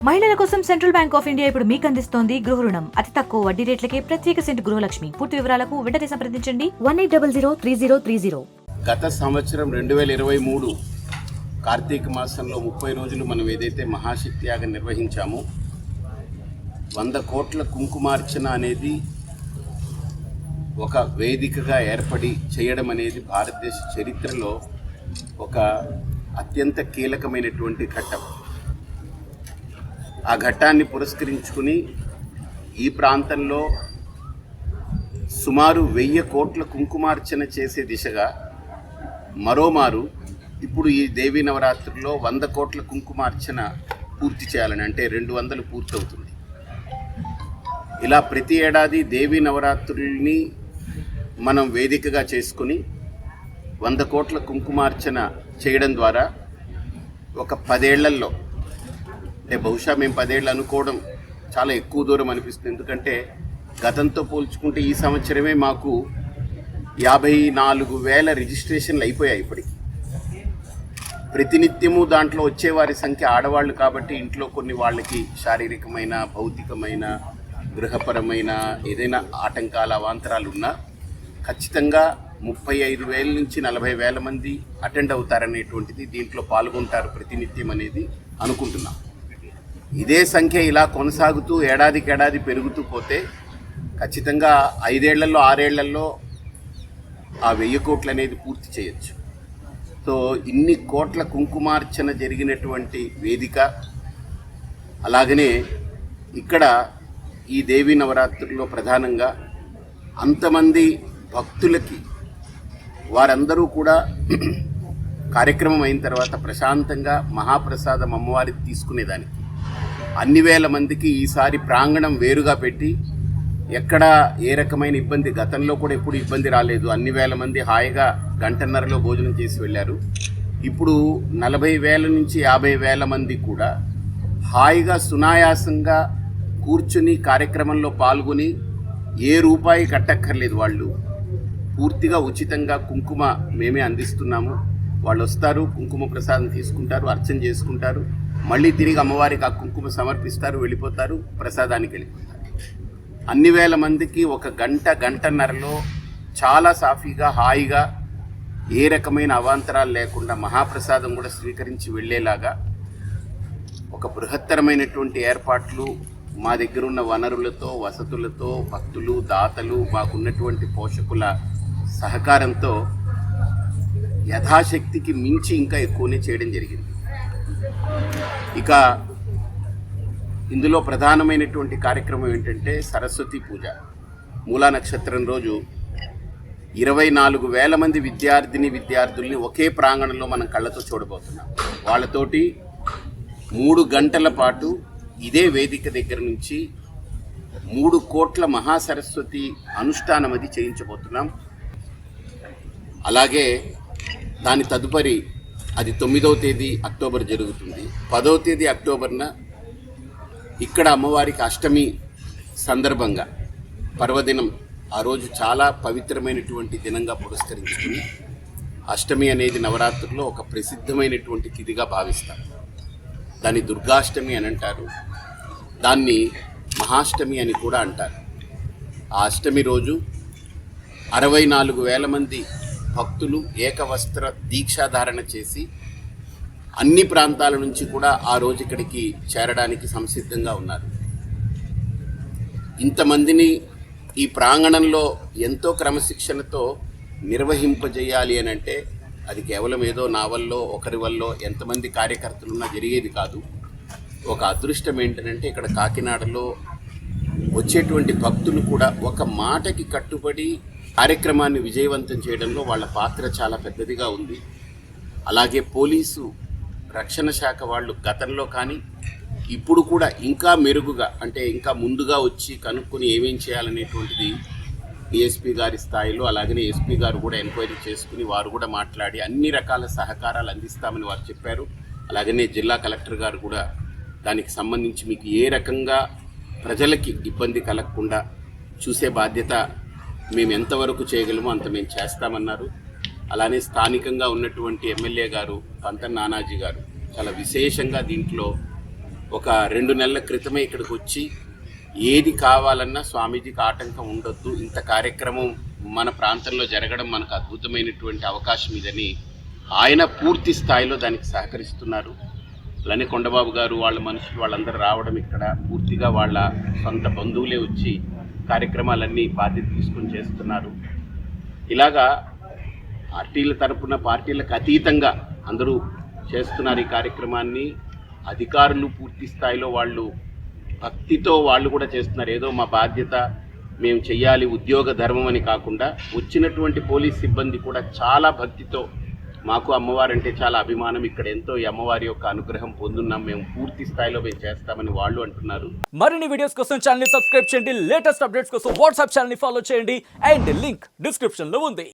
మహిళల కోసం central bank of India ఇప్పుడు మీకు అందిస్తోంది గృహ రుణం. అతి తక్కువ వడ్డీ రేట్లకే ప్రత్యేక సెంటు గృహలక్ష్మి. పూర్తి వివరాలకు వెంటనే సంప్రదించండి 18003030. గత సంవత్సరం 2023 కార్తీక మాసంలో 30 రోజులు మనం ఏదైతే మహాశక్తి యాగం నిర్వహించామో 100 కోట్ల కుంకుమార్చన అనేది ఒక వేదికగా ఏర్పడి చేయడం అనేది భారతదేశ చరిత్రలో ఒక అత్యంత కీలకమైనటువంటి ఘట్టం. ఆ ఘట్టాన్ని పురస్కరించుకుని ఈ ప్రాంతంలో సుమారు 1000 కోట్ల కుంకుమార్చన చేసే దిశగా మరోమారు ఇప్పుడు ఈ దేవీ నవరాత్రుల్లో 100 కోట్ల కుంకుమార్చన పూర్తి చేయాలని, అంటే 200 పూర్తవుతుంది. ఇలా ప్రతి ఏడాది దేవీ నవరాత్రుల్ని మనం వేదికగా చేసుకుని 100 కోట్ల కుంకుమార్చన చేయడం ద్వారా ఒక 10 ఏళ్లలో, అంటే బహుశా మేము 10 ఏళ్ళు అనుకోవడం చాలా ఎక్కువ దూరం అనిపిస్తుంది. ఎందుకంటే గతంతో పోల్చుకుంటే ఈ సంవత్సరమే మాకు 54,000 రిజిస్ట్రేషన్లు అయిపోయాయి. ఇప్పటికి ప్రతినిత్యము దాంట్లో వచ్చేవారి సంఖ్య ఆడవాళ్ళు కాబట్టి ఇంట్లో కొన్ని వాళ్ళకి శారీరకమైన, భౌతికమైన, గృహపరమైన ఏదైనా ఆటంకాల అవాంతరాలు ఉన్నా ఖచ్చితంగా 35,000 నుంచి 40,000 మంది అటెండ్ అవుతారనేటువంటిది, దీంట్లో పాల్గొంటారు ప్రతినిత్యం అనేది అనుకుంటున్నాం. ఇదే సంఖ్య ఇలా కొనసాగుతూ ఏడాదికేడాది పెరుగుతూ పోతే ఖచ్చితంగా 5 ఏళ్లలో 6 ఏళ్లలో ఆ 1000 కోట్లు అనేది పూర్తి చేయొచ్చు. సో ఇన్ని కోట్ల కుంకుమార్చన జరిగినటువంటి వేదిక, అలాగనే ఇక్కడ ఈ దేవీ నవరాత్రుల్లో ప్రధానంగా అంతమంది భక్తులకి వారందరూ కూడా కార్యక్రమం అయిన తర్వాత ప్రశాంతంగా మహాప్రసాదం అమ్మవారికి తీసుకునేదానికి అన్ని వేల మందికి ఈసారి ప్రాంగణం వేరుగా పెట్టి ఎక్కడ ఏ రకమైన ఇబ్బంది, గతంలో కూడా ఎప్పుడు ఇబ్బంది రాలేదు. అన్ని వేల మంది హాయిగా 1:30లో భోజనం చేసి వెళ్ళారు. ఇప్పుడు 40,000 నుంచి 50,000 మంది కూడా హాయిగా సునాయాసంగా కూర్చుని కార్యక్రమంలో పాల్గొని ఏ రూపాయి కట్టక్కర్లేదు. వాళ్ళు పూర్తిగా ఉచితంగా కుంకుమ మేమే అందిస్తున్నాము. వాళ్ళు వస్తారు, కుంకుమ ప్రసాదం తీసుకుంటారు, అర్చన చేసుకుంటారు, మళ్ళీ తిరిగి అమ్మవారికి ఆ కుంకుమ సమర్పిస్తారు, వెళ్ళిపోతారు, ప్రసాదానికి వెళ్ళిపోతారు. అన్ని వేల మందికి ఒక గంటన్నరలో చాలా సాఫీగా, హాయిగా, ఏ రకమైన అవాంతరాలు లేకుండా మహాప్రసాదం కూడా స్వీకరించి వెళ్ళేలాగా ఒక బృహత్తరమైనటువంటి ఏర్పాట్లు మా దగ్గర ఉన్న వనరులతో, వసతులతో, భక్తులు, దాతలు, మాకున్నటువంటి పోషకుల సహకారంతో యథాశక్తికి మించి ఇంకా ఎక్కువనే చేయడం జరిగింది. ఇక ఇందులో ప్రధానమైనటువంటి కార్యక్రమం ఏంటంటే సరస్వతి పూజ. మూలా నక్షత్రం రోజు 24,000 మంది విద్యార్థుల్ని ఒకే ప్రాంగణంలో మనం కళ్ళతో చూడబోతున్నాం. వాళ్ళతోటి 3 గంటల పాటు ఇదే వేదిక దగ్గర నుంచి 3 కోట్ల మహాసరస్వతి అనుష్ఠానం అది చేయించబోతున్నాం. అలాగే దాని తదుపరి అది 9వ తేదీ అక్టోబర్ జరుగుతుంది. 10వ తేదీ అక్టోబర్న ఇక్కడ అమ్మవారికి అష్టమి సందర్భంగా పర్వదినం, ఆ రోజు చాలా పవిత్రమైనటువంటి దినంగా పురస్కరించుకుని అష్టమి అనేది నవరాత్రుల్లో ఒక ప్రసిద్ధమైనటువంటి తిథిగా భావిస్తారు. దాన్ని దుర్గాష్టమి అని అంటారు, దాన్ని మహాష్టమి అని కూడా అంటారు. ఆ అష్టమి రోజు 64,000 మంది భక్తులు ఏకవస్త్ర దీక్షాధారణ చేసి అన్ని ప్రాంతాల నుంచి కూడా ఆ రోజు ఇక్కడికి చేరడానికి సంసిద్ధంగా ఉన్నారు. ఇంతమందిని ఈ ప్రాంగణంలో ఎంతో క్రమశిక్షణతో నిర్వహింపజేయాలి అని అంటే అది కేవలం ఏదో నా వల్ల, ఒకరి వల్ల, ఎంతమంది కార్యకర్తలున్నా జరిగేది కాదు. ఒక అదృష్టం ఏంటంటే ఇక్కడ కాకినాడలో వచ్చేటువంటి భక్తులు కూడా ఒక మాటకి కట్టుబడి కార్యక్రమాన్ని విజయవంతం చేయడంలో వాళ్ళ పాత్ర చాలా పెద్దదిగా ఉంది. అలాగే పోలీసు, రక్షణ శాఖ వాళ్ళు గతంలో కానీ ఇప్పుడు కూడా ఇంకా మెరుగుగా, అంటే ఇంకా ముందుగా వచ్చి కనుక్కొని ఏమేం చేయాలనేటువంటిది డిఎస్పీ గారి స్థాయిలో, అలాగనే ఎస్పీ గారు కూడా ఎంక్వైరీ చేసుకుని వారు కూడా మాట్లాడి అన్ని రకాల సహకారాలు అందిస్తామని వారు చెప్పారు. అలాగనే జిల్లా కలెక్టర్ గారు కూడా దానికి సంబంధించి మీకు ఏ రకంగా ప్రజలకి ఇబ్బంది కలగకుండా చూసే బాధ్యత మేము ఎంతవరకు చేయగలమో అంత మేము చేస్తామన్నారు. అలానే స్థానికంగా ఉన్నటువంటి ఎమ్మెల్యే గారు పంతన్ నానాజీ గారు చాలా విశేషంగా దీంట్లో ఒక 2 నెలల క్రితమే ఇక్కడికి వచ్చి ఏది కావాలన్నా స్వామీజీకి ఆటంకం ఉండొద్దు, ఇంత కార్యక్రమం మన ప్రాంతంలో జరగడం మనకు అద్భుతమైనటువంటి అవకాశం ఇదని ఆయన పూర్తి స్థాయిలో దానికి సహకరిస్తున్నారు. అలానే కొండబాబు గారు వాళ్ళ మనుషులు వాళ్ళందరూ రావడం, ఇక్కడ పూర్తిగా వాళ్ళ సొంత బంధువులే వచ్చి కార్యక్రమాలన్నీ బాధ్యత తీసుకొని చేస్తున్నారు. ఇలాగా పార్టీల తరపున పార్టీలకు అతీతంగా అందరూ చేస్తున్నారు ఈ కార్యక్రమాన్ని. అధికారులు పూర్తి స్థాయిలో వాళ్ళు భక్తితో వాళ్ళు కూడా చేస్తున్నారు. ఏదో మా బాధ్యత మేము చెయ్యాలి, ఉద్యోగ ధర్మం అని కాకుండా వచ్చినటువంటి పోలీస్ సిబ్బంది కూడా చాలా భక్తితో, మాకు అమ్మవారంటే చాలా అభిమానం, ఇక్కడ ఎంతో ఈ అమ్మవారి యొక్క అనుగ్రహం పొందున్నాం, మేము పూర్తి స్థాయిలో మేము చేస్తామని వాళ్ళు అంటున్నారు. మరిన్ని వీడియోస్ కోసం ఛానల్ ని సబ్స్క్రైబ్ చేయండి, లేటెస్ట్ అప్డేట్స్ కోసం వాట్సాప్ ఛానల్ ని ఫాలో చేయండి అండ్ లింక్ డిస్క్రిప్షన్ లో ఉంది.